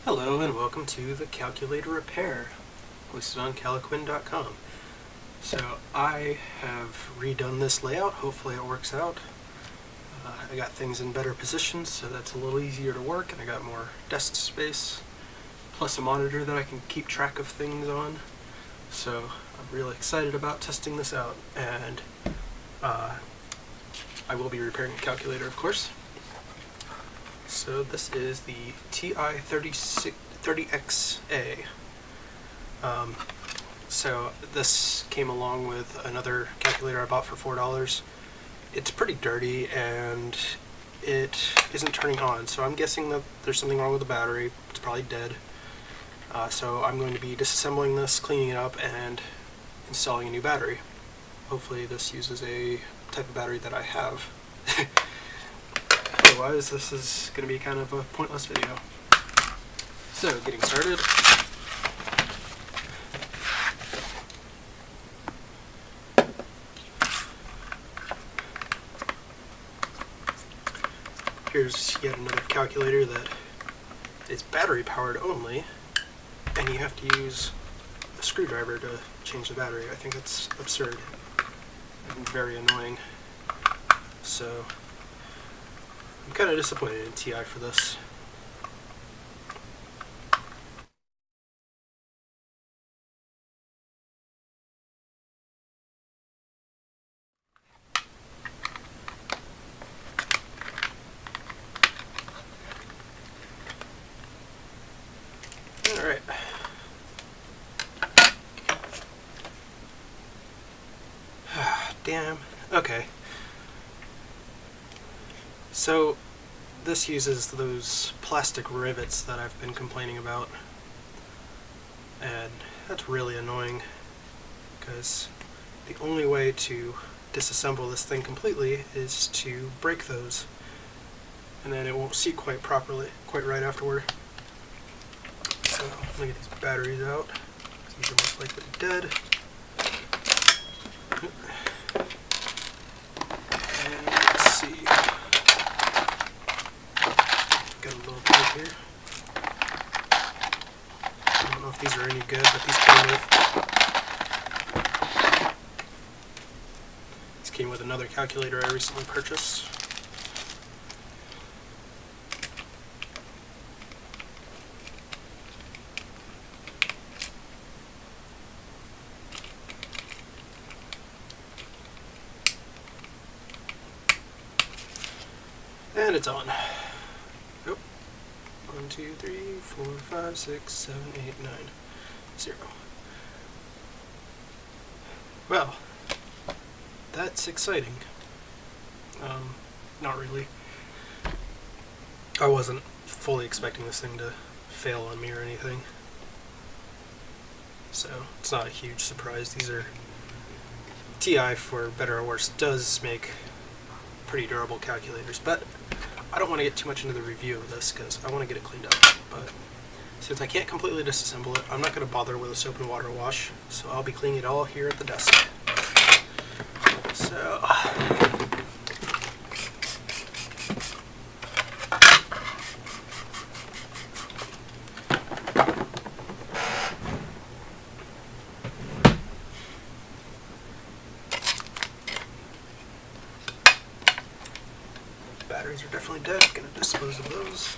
Hello and welcome to the Calculator Repair, listed on caliquin.com. So I have redone this layout. Hopefully it works out. I got things in better positions, so that's a little easier to work, and I got more desk space, plus a monitor that I can keep track of things on. So I'm really excited about testing this out, and I will be repairing a calculator, of course. So this is the TI-30XA. So this came along with another calculator I bought for $4. It's pretty dirty and it isn't turning on, so I'm guessing that there's something wrong with the battery. It's probably dead. So I'm going to be disassembling this, cleaning it up, and installing a new battery. Hopefully this uses a type of battery that I have. Otherwise, this is going to be kind of a pointless video. So, getting started. Here's yet another calculator that is battery powered only, and you have to use a screwdriver to change the battery. I think that's absurd and very annoying. So I'm kind of disappointed in TI for this. Alright. Damn. Okay. So this uses those plastic rivets that I've been complaining about, and that's really annoying because the only way to disassemble this thing completely is to break those, and then it won't seat quite right afterward. So I'm gonna get these batteries out. These are most likely dead. And let's see. Got a little pipe here. I don't know if these are any good, but these came with another calculator I recently purchased. And it's on. Nope. 1, 2, 3, 4, 5, 6, 7, 8, 9, 0. Well, that's exciting. Not really. I wasn't fully expecting this thing to fail on me or anything. So, it's not a huge surprise. These are TI, for better or worse, does make pretty durable calculators, but I don't want to get too much into the review of this because I want to get it cleaned up. But since I can't completely disassemble it, I'm not going to bother with a soap and water wash, so I'll be cleaning it all here at the desk. So batteries are definitely dead. I'm going to dispose of those.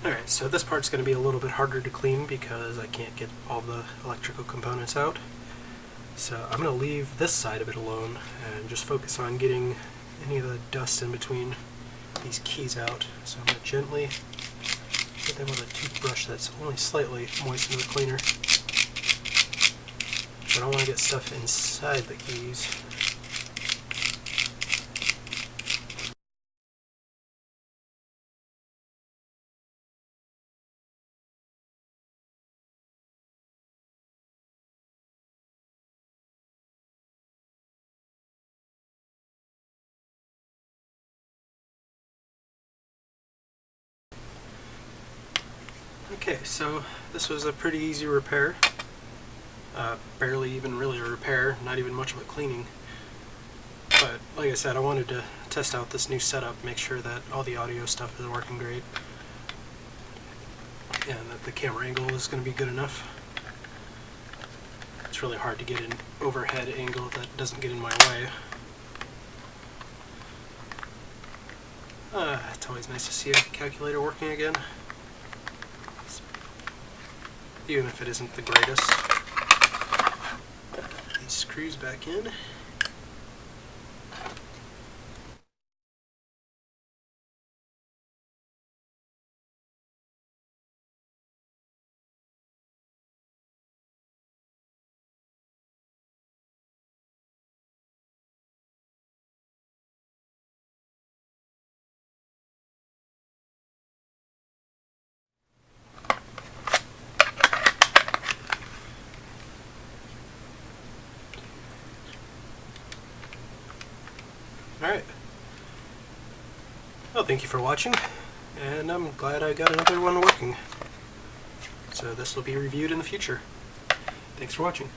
Alright, so this part's going to be a little bit harder to clean because I can't get all the electrical components out. So I'm going to leave this side of it alone and just focus on getting any of the dust in between these keys out. So I'm going to gently Get them with a toothbrush that's only slightly moist in the cleaner. But I don't want to get stuff inside the keys. Okay, so this was a pretty easy repair. Barely even really a repair, not even much of a cleaning. But like I said, I wanted to test out this new setup, make sure that all the audio stuff is working great, and that the camera angle is going to be good enough. It's really hard to get an overhead angle that doesn't get in my way. It's always nice to see a calculator working again, even if it isn't the greatest. These screws back in. Alright. Well, thank you for watching, and I'm glad I got another one working. So this will be reviewed in the future. Thanks for watching.